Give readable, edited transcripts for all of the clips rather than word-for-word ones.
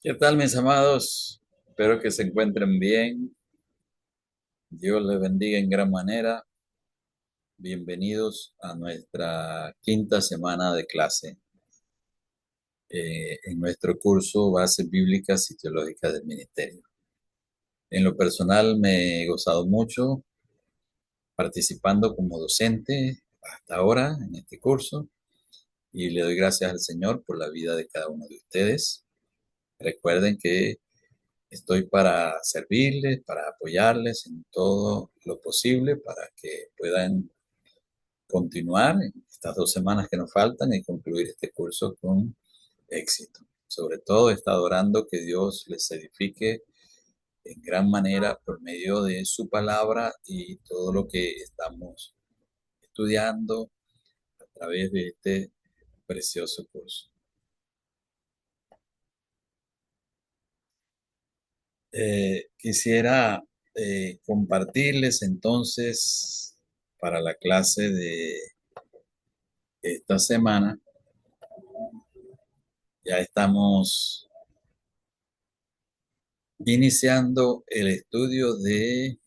¿Qué tal, mis amados? Espero que se encuentren bien. Dios les bendiga en gran manera. Bienvenidos a nuestra quinta semana de clase en nuestro curso Bases Bíblicas y Teológicas del Ministerio. En lo personal me he gozado mucho participando como docente hasta ahora en este curso y le doy gracias al Señor por la vida de cada uno de ustedes. Recuerden que estoy para servirles, para apoyarles en todo lo posible para que puedan continuar en estas 2 semanas que nos faltan y concluir este curso con éxito. Sobre todo, he estado orando que Dios les edifique en gran manera por medio de su palabra y todo lo que estamos estudiando a través de este precioso curso. Quisiera compartirles entonces para la clase de esta semana. Ya estamos iniciando el estudio de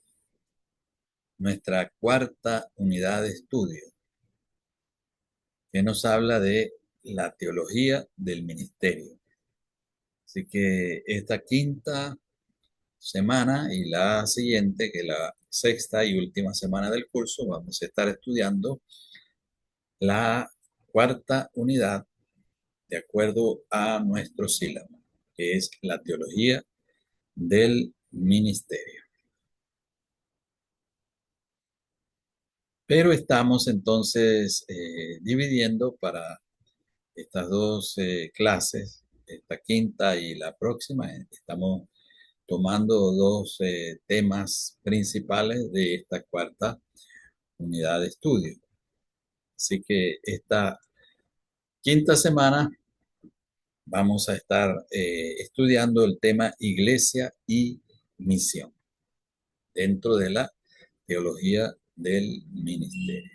nuestra cuarta unidad de estudio, que nos habla de la teología del ministerio. Así que esta quinta semana y la siguiente, que es la sexta y última semana del curso, vamos a estar estudiando la cuarta unidad de acuerdo a nuestro sílabo, que es la teología del ministerio. Pero estamos entonces dividiendo para estas dos clases, esta quinta y la próxima, estamos tomando dos temas principales de esta cuarta unidad de estudio. Así que esta quinta semana vamos a estar estudiando el tema iglesia y misión dentro de la teología del ministerio,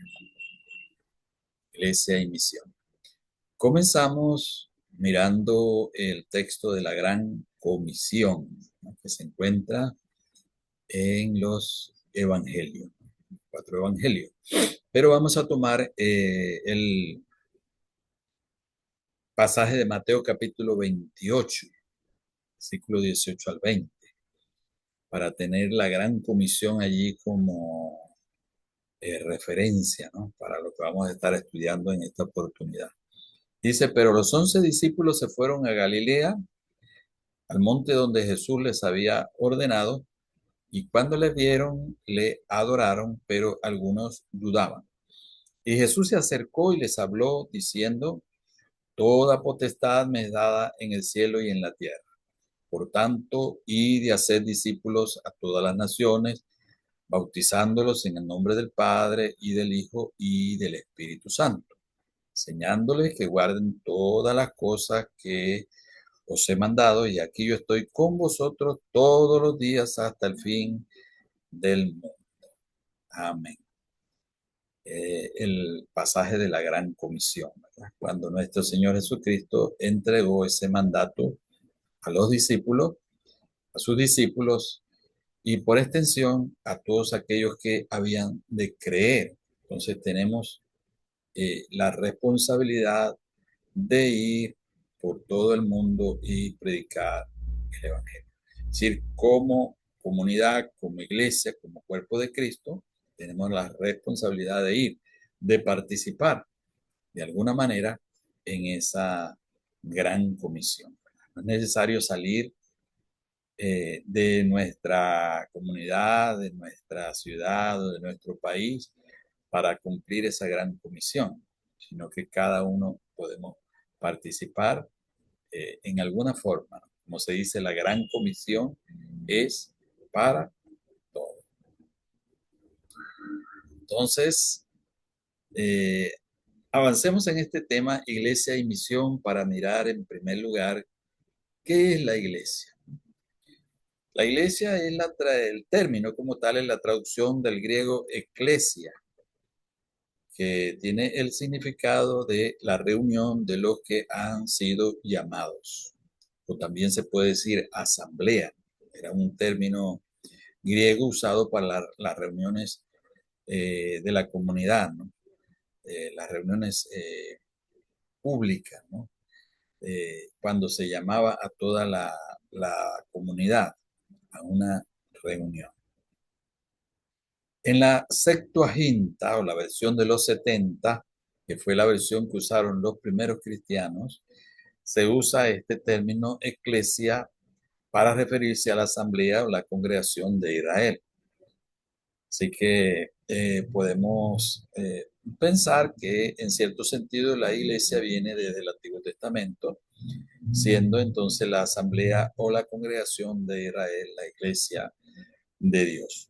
iglesia y misión. Comenzamos mirando el texto de la Gran Comisión, ¿no?, que se encuentra en los evangelios, 4 evangelios. Pero vamos a tomar el pasaje de Mateo capítulo 28, versículo 18 al 20, para tener la Gran Comisión allí como referencia, ¿no?, para lo que vamos a estar estudiando en esta oportunidad. Dice, pero los 11 discípulos se fueron a Galilea, al monte donde Jesús les había ordenado, y cuando le vieron, le adoraron, pero algunos dudaban. Y Jesús se acercó y les habló, diciendo, toda potestad me es dada en el cielo y en la tierra. Por tanto, id y haced discípulos a todas las naciones, bautizándolos en el nombre del Padre y del Hijo y del Espíritu Santo, enseñándoles que guarden todas las cosas que os he mandado, y aquí yo estoy con vosotros todos los días hasta el fin del mundo. Amén. El pasaje de la Gran Comisión, ¿verdad?, cuando nuestro Señor Jesucristo entregó ese mandato a los discípulos, a sus discípulos, y por extensión a todos aquellos que habían de creer. Entonces tenemos la responsabilidad de ir por todo el mundo y predicar el Evangelio. Es decir, como comunidad, como iglesia, como cuerpo de Cristo, tenemos la responsabilidad de ir, de participar de alguna manera en esa gran comisión. No es necesario salir de nuestra comunidad, de nuestra ciudad o de nuestro país para cumplir esa gran comisión, sino que cada uno podemos participar en alguna forma. Como se dice, la gran comisión es para todos. Entonces, eh, avancemos en este tema, iglesia y misión, para mirar en primer lugar qué es la iglesia. La iglesia es el término como tal es la traducción del griego eclesia, que tiene el significado de la reunión de los que han sido llamados. o también se puede decir asamblea. Era un término griego usado para las reuniones de la comunidad, ¿no? Las reuniones públicas, ¿no? Cuando se llamaba a toda la comunidad a una reunión. En la Septuaginta, o la versión de los 70, que fue la versión que usaron los primeros cristianos, se usa este término eclesia para referirse a la asamblea o la congregación de Israel. Así que podemos pensar que en cierto sentido la iglesia viene desde el Antiguo Testamento, siendo entonces la asamblea o la congregación de Israel la iglesia de Dios.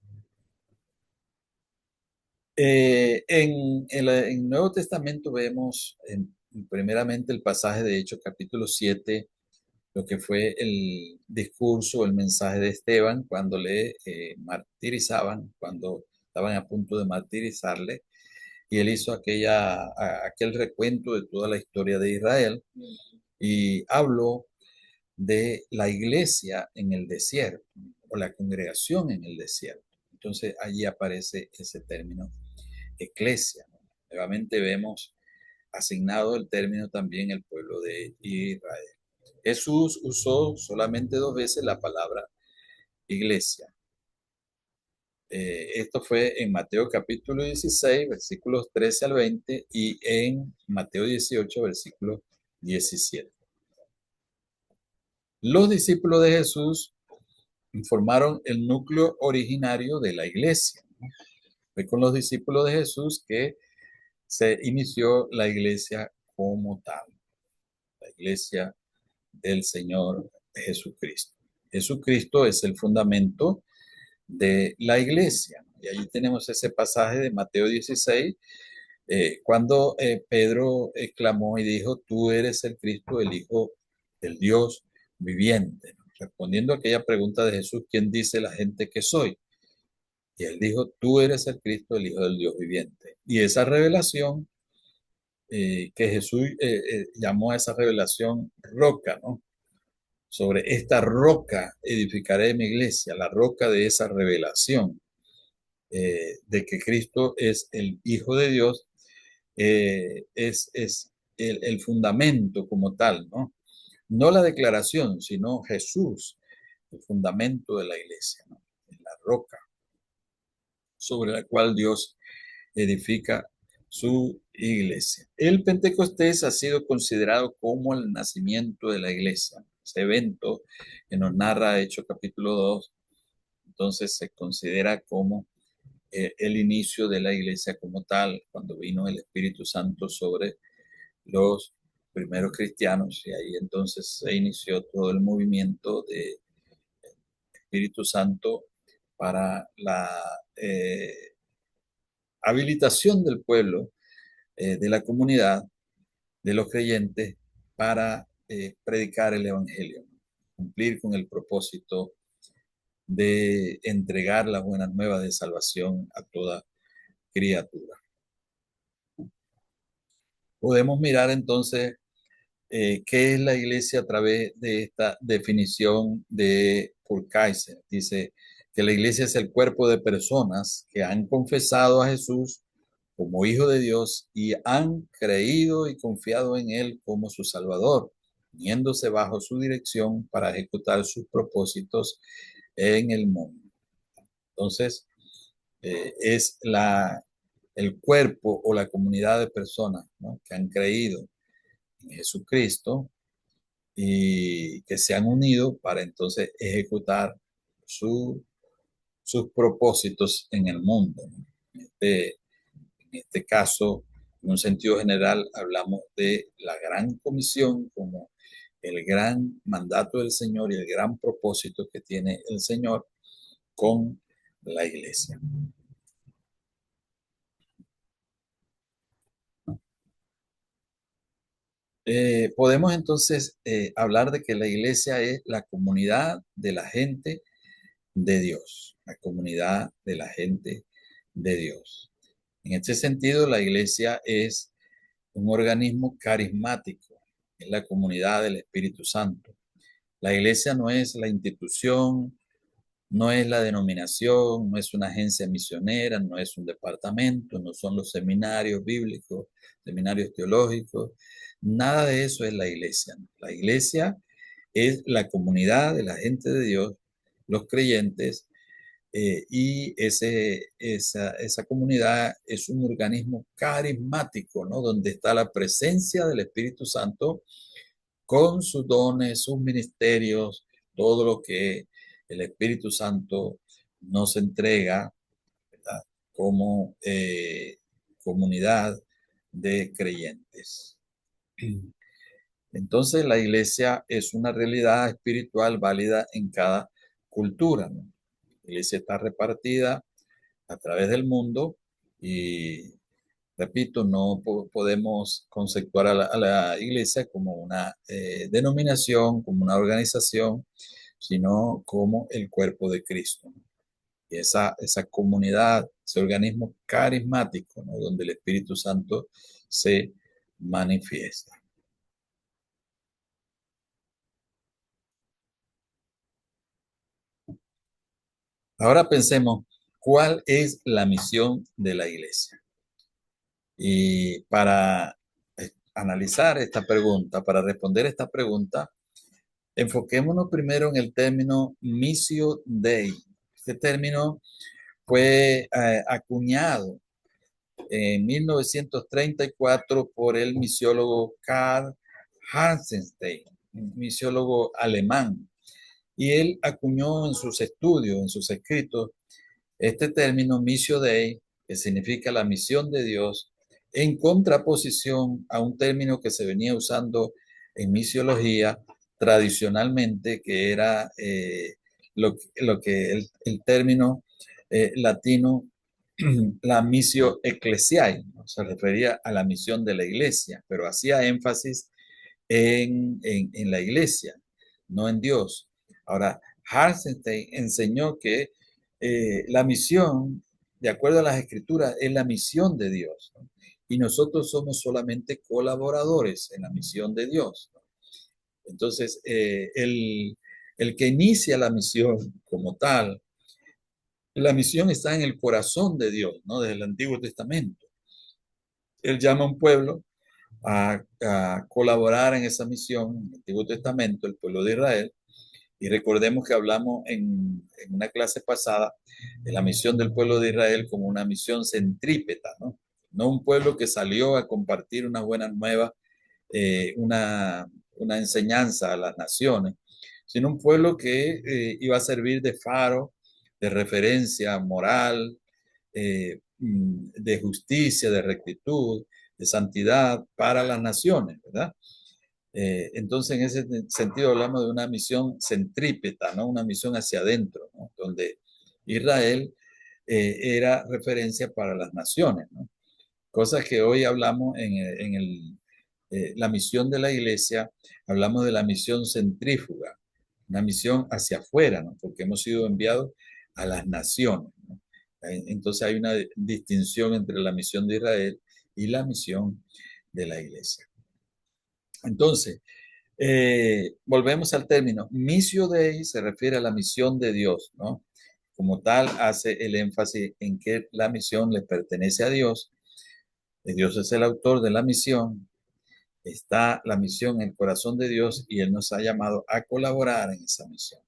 En el Nuevo Testamento vemos primeramente el pasaje de Hechos capítulo 7, lo que fue el discurso, el mensaje de Esteban cuando le martirizaban, cuando estaban a punto de martirizarle, y él hizo aquel recuento de toda la historia de Israel y habló de la iglesia en el desierto o la congregación en el desierto. Entonces allí aparece ese término eclesia, ¿no? Nuevamente vemos asignado el término también el pueblo de Israel. Jesús usó solamente 2 veces la palabra iglesia. Esto fue en Mateo capítulo 16, versículos 13 al 20 y en Mateo 18, versículo 17. Los discípulos de Jesús formaron el núcleo originario de la iglesia. Fue con los discípulos de Jesús que se inició la iglesia como tal, la iglesia del Señor Jesucristo. Jesucristo es el fundamento de la iglesia. Y allí tenemos ese pasaje de Mateo 16, cuando Pedro exclamó y dijo, tú eres el Cristo, el Hijo del Dios viviente. Respondiendo a aquella pregunta de Jesús, ¿quién dice la gente que soy? Y él dijo, tú eres el Cristo, el Hijo del Dios viviente. Y esa revelación que Jesús llamó a esa revelación roca, ¿no? Sobre esta roca edificaré mi iglesia, la roca de esa revelación de que Cristo es el Hijo de Dios, es el fundamento como tal, ¿no? No la declaración, sino Jesús, el fundamento de la iglesia, ¿no? La roca sobre la cual Dios edifica su iglesia. El Pentecostés ha sido considerado como el nacimiento de la iglesia. Ese evento que nos narra Hechos capítulo 2, entonces se considera como el inicio de la iglesia como tal, cuando vino el Espíritu Santo sobre los primeros cristianos, y ahí entonces se inició todo el movimiento de Espíritu Santo para la habilitación del pueblo, de la comunidad, de los creyentes, para predicar el Evangelio, cumplir con el propósito de entregar las buenas nuevas de salvación a toda criatura. Podemos mirar entonces qué es la iglesia a través de esta definición de Kaiser. Dice que la iglesia es el cuerpo de personas que han confesado a Jesús como Hijo de Dios y han creído y confiado en Él como su Salvador, poniéndose bajo su dirección para ejecutar sus propósitos en el mundo. Entonces, es el cuerpo o la comunidad de personas, ¿no?, que han creído en Jesucristo y que se han unido para entonces ejecutar su, sus propósitos en el mundo, ¿no? En este caso, en un sentido general, hablamos de la gran comisión como el gran mandato del Señor y el gran propósito que tiene el Señor con la iglesia. Podemos entonces hablar de que la iglesia es la comunidad de la gente de Dios, la comunidad de la gente de Dios. En este sentido, la iglesia es un organismo carismático, es la comunidad del Espíritu Santo, La iglesia no es la institución, no es la denominación, no es una agencia misionera, no es un departamento, no son los seminarios bíblicos, seminarios teológicos. Nada de eso es la iglesia. La iglesia es la comunidad de la gente de Dios, los creyentes, y esa comunidad es un organismo carismático, ¿no? Donde está la presencia del Espíritu Santo con sus dones, sus ministerios, todo lo que el Espíritu Santo nos entrega, ¿verdad? Como comunidad de creyentes. Entonces, la iglesia es una realidad espiritual válida en cada cultura, ¿no? La iglesia está repartida a través del mundo y, repito, no podemos conceptuar a la iglesia como una denominación, como una organización, sino como el cuerpo de Cristo. Y esa comunidad, ese organismo carismático, ¿no? Donde el Espíritu Santo se manifiesta. Ahora pensemos, ¿cuál es la misión de la iglesia? Y para analizar esta pregunta, para responder esta pregunta, enfoquémonos primero en el término Missio Dei. Este término fue acuñado en 1934 por el misiólogo Karl Hansenstein, un misiólogo alemán. Y él acuñó en sus estudios, en sus escritos, este término Missio Dei, que significa la misión de Dios, en contraposición a un término que se venía usando en misiología tradicionalmente, que era lo que el término latino, la missio ecclesiae, ¿no? Se refería a la misión de la iglesia, pero hacía énfasis en la iglesia, no en Dios. Ahora, Harsenstein enseñó que la misión, de acuerdo a las escrituras, es la misión de Dios, ¿no? Y nosotros somos solamente colaboradores en la misión de Dios, ¿no? Entonces, el que inicia la misión como tal, la misión está en el corazón de Dios, ¿no? Desde el Antiguo Testamento. Él llama a un pueblo a colaborar en esa misión, en el Antiguo Testamento, el pueblo de Israel. Y recordemos que hablamos en una clase pasada de la misión del pueblo de Israel como una misión centrípeta, ¿no? No un pueblo que salió a compartir una buena nueva, una enseñanza a las naciones, sino un pueblo que iba a servir de faro, de referencia moral, de justicia, de rectitud, de santidad para las naciones, ¿verdad? Entonces, en ese sentido hablamos de una misión centrípeta, ¿no? Una misión hacia adentro, ¿no? Donde Israel era referencia para las naciones, ¿no? Cosas que hoy hablamos la misión de la iglesia, hablamos de la misión centrífuga, una misión hacia afuera, ¿no? Porque hemos sido enviados a las naciones, ¿no? Entonces hay una distinción entre la misión de Israel y la misión de la iglesia. Entonces, volvemos al término. Missio Dei se refiere a la misión de Dios, ¿no? Como tal, hace el énfasis en que la misión le pertenece a Dios. Dios es el autor de la misión. Está la misión en el corazón de Dios y Él nos ha llamado a colaborar en esa misión.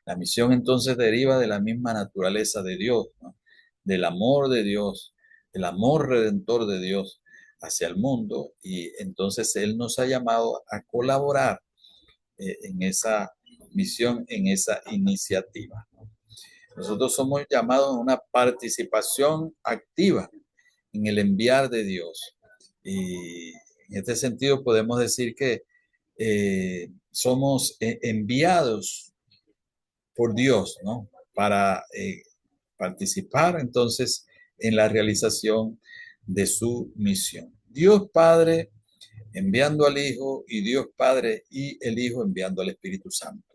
La misión entonces deriva de la misma naturaleza de Dios, ¿no? Del amor de Dios, del amor redentor de Dios hacia el mundo, y entonces Él nos ha llamado a colaborar en esa misión, en esa iniciativa. Nosotros somos llamados a una participación activa en el enviar de Dios. Y en este sentido podemos decir que somos enviados por Dios, ¿no? Para participar entonces en la realización de su misión. Dios Padre enviando al Hijo y Dios Padre y el Hijo enviando al Espíritu Santo.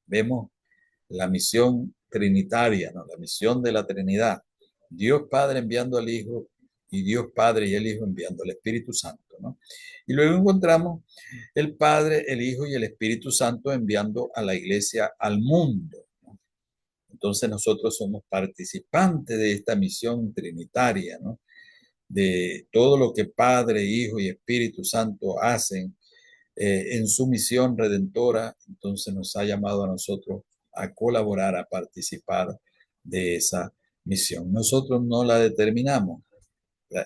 Vemos la misión trinitaria, ¿no? La misión de la Trinidad. Dios Padre enviando al Hijo y Dios Padre y el Hijo enviando el Espíritu Santo, ¿no? Y luego encontramos el Padre, el Hijo y el Espíritu Santo enviando a la iglesia al mundo. Entonces nosotros somos participantes de esta misión trinitaria, ¿no? De todo lo que Padre, Hijo y Espíritu Santo hacen en su misión redentora, entonces nos ha llamado a nosotros a colaborar, a participar de esa misión. Nosotros no la determinamos,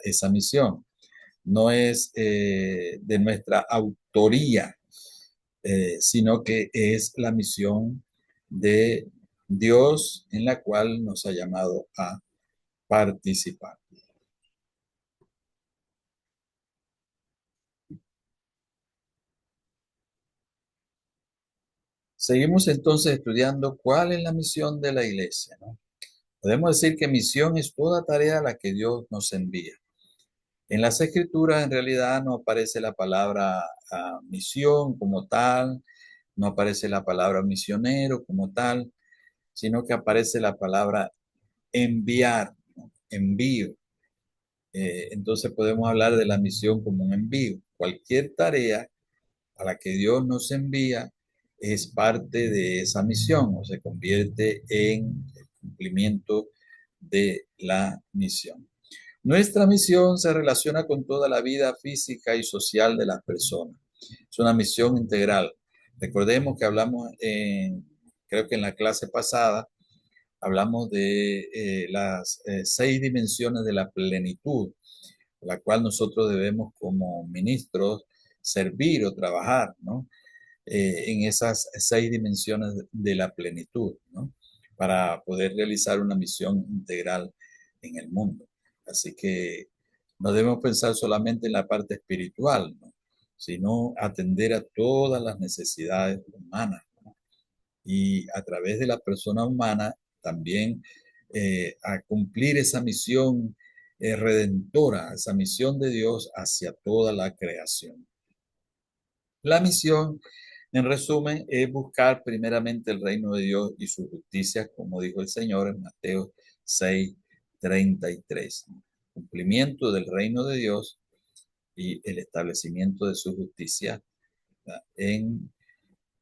esa misión, no es de nuestra autoría, sino que es la misión de Dios en la cual nos ha llamado a participar. Seguimos entonces estudiando cuál es la misión de la iglesia, ¿no? Podemos decir que misión es toda tarea a la que Dios nos envía. En las escrituras en realidad no aparece la palabra misión como tal, no aparece la palabra misionero como tal, sino que aparece la palabra enviar, ¿no? Envío. Entonces podemos hablar de la misión como un envío. Cualquier tarea a la que Dios nos envía es parte de esa misión o se convierte en el cumplimiento de la misión. Nuestra misión se relaciona con toda la vida física y social de las personas. Es una misión integral. Recordemos que hablamos creo que en la clase pasada, hablamos de las 6 dimensiones de la plenitud, la cual nosotros debemos como ministros servir o trabajar, ¿no? En esas 6 dimensiones de la plenitud, ¿no? Para poder realizar una misión integral en el mundo. Así que no debemos pensar solamente en la parte espiritual, ¿no? Sino atender a todas las necesidades humanas, ¿no? Y a través de la persona humana también a cumplir esa misión redentora, esa misión de Dios hacia toda la creación. La misión, en resumen, es buscar primeramente el reino de Dios y su justicia, como dijo el Señor en Mateo 6:33. Cumplimiento del reino de Dios y el establecimiento de su justicia, ¿verdad?, en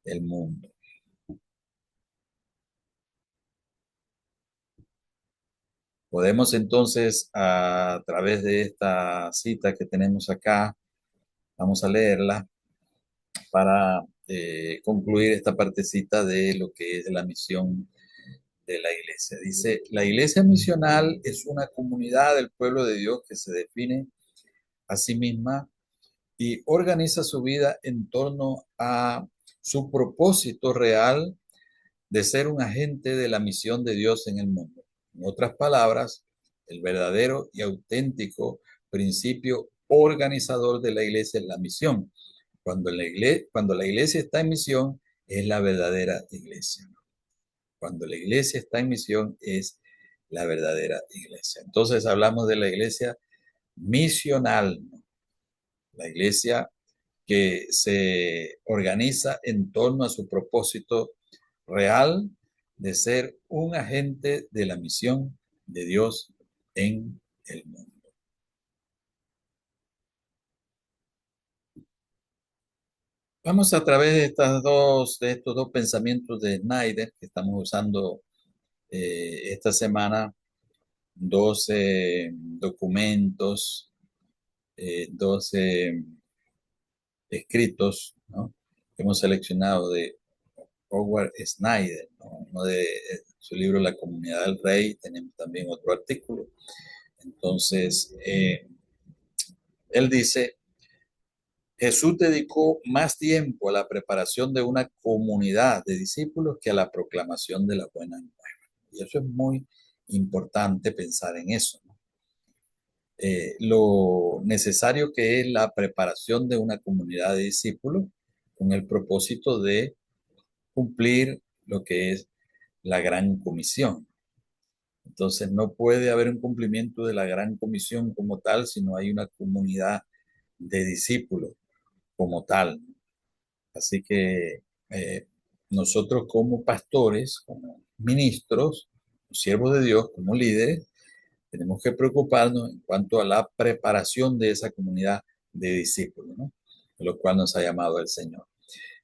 el mundo. Podemos entonces, a través de esta cita que tenemos acá, vamos a leerla para concluir esta partecita de lo que es la misión de la iglesia. Dice, la iglesia misional es una comunidad del pueblo de Dios que se define a sí misma y organiza su vida en torno a su propósito real de ser un agente de la misión de Dios en el mundo. En otras palabras, el verdadero y auténtico principio organizador de la iglesia es la misión. Cuando la iglesia está en misión, es la verdadera iglesia. Cuando la iglesia está en misión, es la verdadera iglesia. Entonces hablamos de la iglesia misional, ¿no? La iglesia que se organiza en torno a su propósito real de ser un agente de la misión de Dios en el mundo. Vamos a través de estos dos pensamientos de Snyder que estamos usando esta semana, 12 documentos, 12 escritos, ¿no?, que hemos seleccionado de Howard Snyder, ¿no?, uno de su libro La Comunidad del Rey. Tenemos también otro artículo. Entonces, él dice, Jesús dedicó más tiempo a la preparación de una comunidad de discípulos que a la proclamación de la buena nueva. Y eso es muy importante pensar en eso, ¿no? Lo necesario que es la preparación de una comunidad de discípulos con el propósito de cumplir lo que es la gran comisión. Entonces no puede haber un cumplimiento de la gran comisión como tal si no hay una comunidad de discípulos como tal. Así que nosotros como pastores, como ministros, siervos de Dios, como líderes, Tenemos que preocuparnos en cuanto a la preparación de esa comunidad de discípulos, ¿no? A lo cual nos ha llamado el Señor.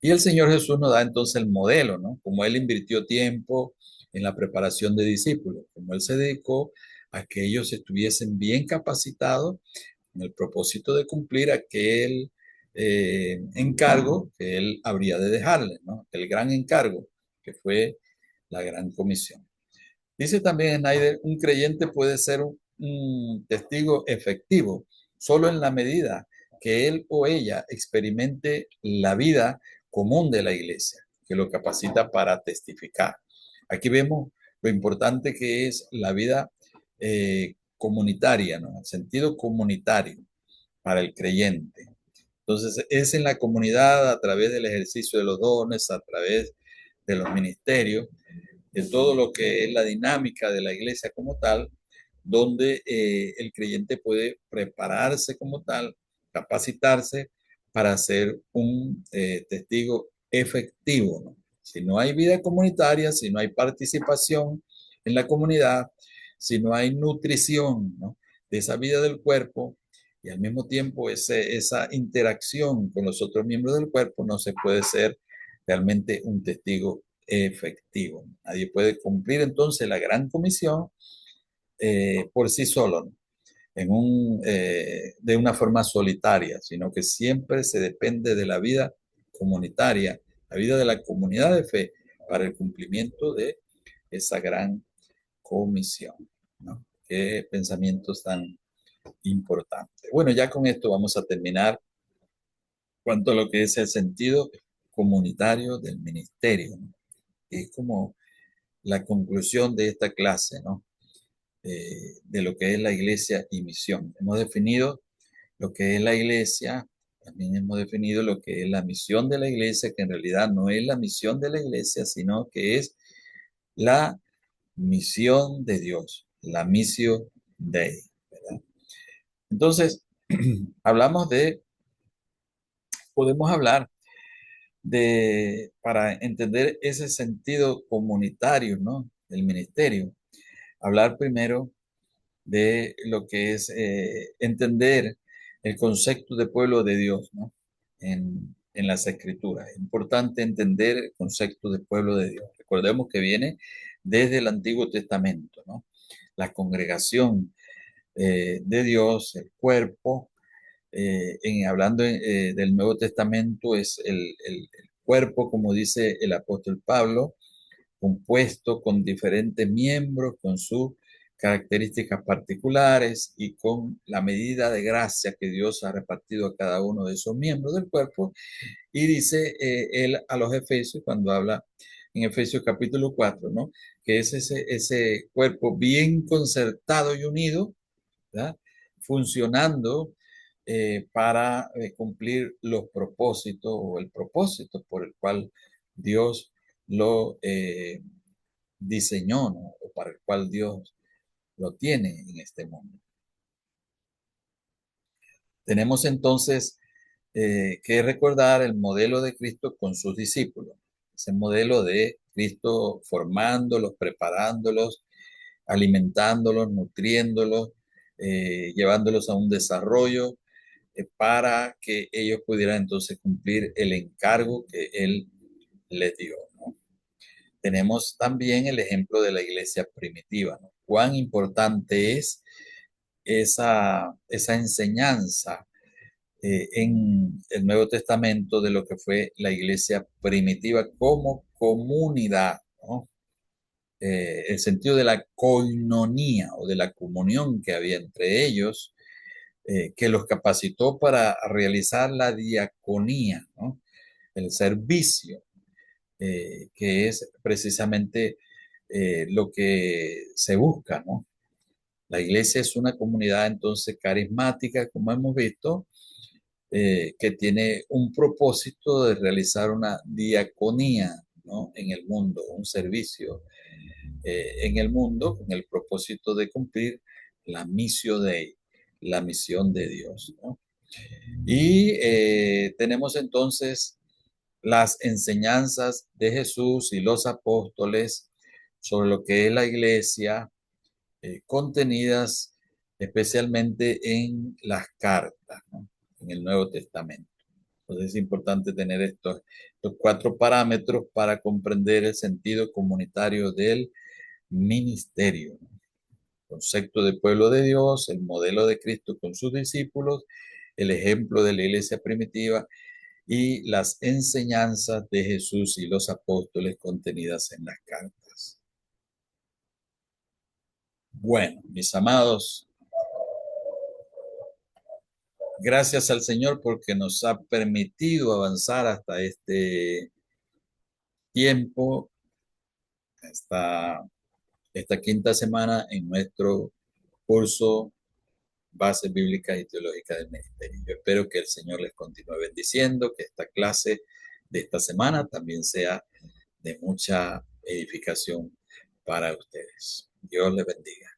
Y el Señor Jesús nos da entonces el modelo, ¿no? Como Él invirtió tiempo en la preparación de discípulos, como Él se dedicó a que ellos estuviesen bien capacitados en el propósito de cumplir aquel encargo que Él habría de dejarles, ¿no? El gran encargo, que fue la gran comisión. Dice también Snyder, un creyente puede ser un testigo efectivo solo en la medida que él o ella experimente la vida común de la iglesia, que lo capacita para testificar. Aquí vemos lo importante que es la vida comunitaria, ¿no? El sentido comunitario para el creyente. Entonces, es en la comunidad, a través del ejercicio de los dones, a través de los ministerios, de todo lo que es la dinámica de la iglesia como tal, donde el creyente puede prepararse como tal, capacitarse para ser un testigo efectivo, ¿no? Si no hay vida comunitaria, si no hay participación en la comunidad, si no hay nutrición, ¿no?, de esa vida del cuerpo y al mismo tiempo esa interacción con los otros miembros del cuerpo, no se puede ser realmente un testigo efectivo. Nadie puede cumplir entonces la gran comisión por sí solo, ¿no?, de una forma solitaria, sino que siempre se depende de la vida comunitaria, la vida de la comunidad de fe para el cumplimiento de esa gran comisión, ¿no? Qué pensamientos tan importantes. Bueno, ya con esto vamos a terminar cuanto a lo que es el sentido comunitario del ministerio, ¿no?, que es como la conclusión de esta clase, ¿no? De lo que es la iglesia y misión. Hemos definido lo que es la iglesia, también hemos definido lo que es la misión de la iglesia, que en realidad no es la misión de la iglesia, sino que es la misión de Dios, la missio Dei, ¿verdad? Entonces, hablamos de, podemos hablar de, para entender ese sentido comunitario, ¿no?, del ministerio, hablar primero de lo que es entender el concepto de pueblo de Dios, ¿no?, en las escrituras. Es importante entender el concepto de pueblo de Dios. Recordemos que viene desde el Antiguo Testamento, ¿no? La congregación de Dios, el cuerpo, hablando del Nuevo Testamento, es el cuerpo, como dice el apóstol Pablo, compuesto con diferentes miembros, con sus características particulares y con la medida de gracia que Dios ha repartido a cada uno de esos miembros del cuerpo. Y dice él a los Efesios, cuando habla en Efesios capítulo 4, ¿no?, que es ese cuerpo bien concertado y unido, ¿verdad?, funcionando para cumplir los propósitos o el propósito por el cual Dios lo diseñó, ¿no?, o para el cual Dios lo tiene en este mundo. Tenemos entonces que recordar el modelo de Cristo con sus discípulos, ese modelo de Cristo formándolos, preparándolos, alimentándolos, nutriéndolos, llevándolos a un desarrollo para que ellos pudieran entonces cumplir el encargo que Él les dio, ¿no? Tenemos también el ejemplo de la iglesia primitiva, ¿no? Cuán importante es esa enseñanza en el Nuevo Testamento de lo que fue la iglesia primitiva como comunidad, ¿no? El sentido de la koinonía o de la comunión que había entre ellos, que los capacitó para realizar la diaconía, ¿no?, el servicio, que es precisamente lo que se busca, ¿no? La iglesia es una comunidad entonces carismática, como hemos visto, que tiene un propósito de realizar una diaconía, ¿no?, en el mundo, un servicio en el mundo con el propósito de cumplir la missio Dei, la misión de Dios, ¿no? Y tenemos entonces las enseñanzas de Jesús y los apóstoles sobre lo que es la iglesia, contenidas especialmente en las cartas, ¿no? En el Nuevo Testamento. Entonces es importante tener estos cuatro parámetros para comprender el sentido comunitario del ministerio, ¿no? Concepto de pueblo de Dios, el modelo de Cristo con sus discípulos, el ejemplo de la iglesia primitiva y las enseñanzas de Jesús y los apóstoles contenidas en las cartas. Bueno, mis amados, gracias al Señor porque nos ha permitido avanzar hasta este tiempo, hasta esta quinta semana en nuestro curso Bases Bíblicas y Teológicas del Ministerio. Yo espero que el Señor les continúe bendiciendo, que esta clase de esta semana también sea de mucha edificación para ustedes. Dios les bendiga.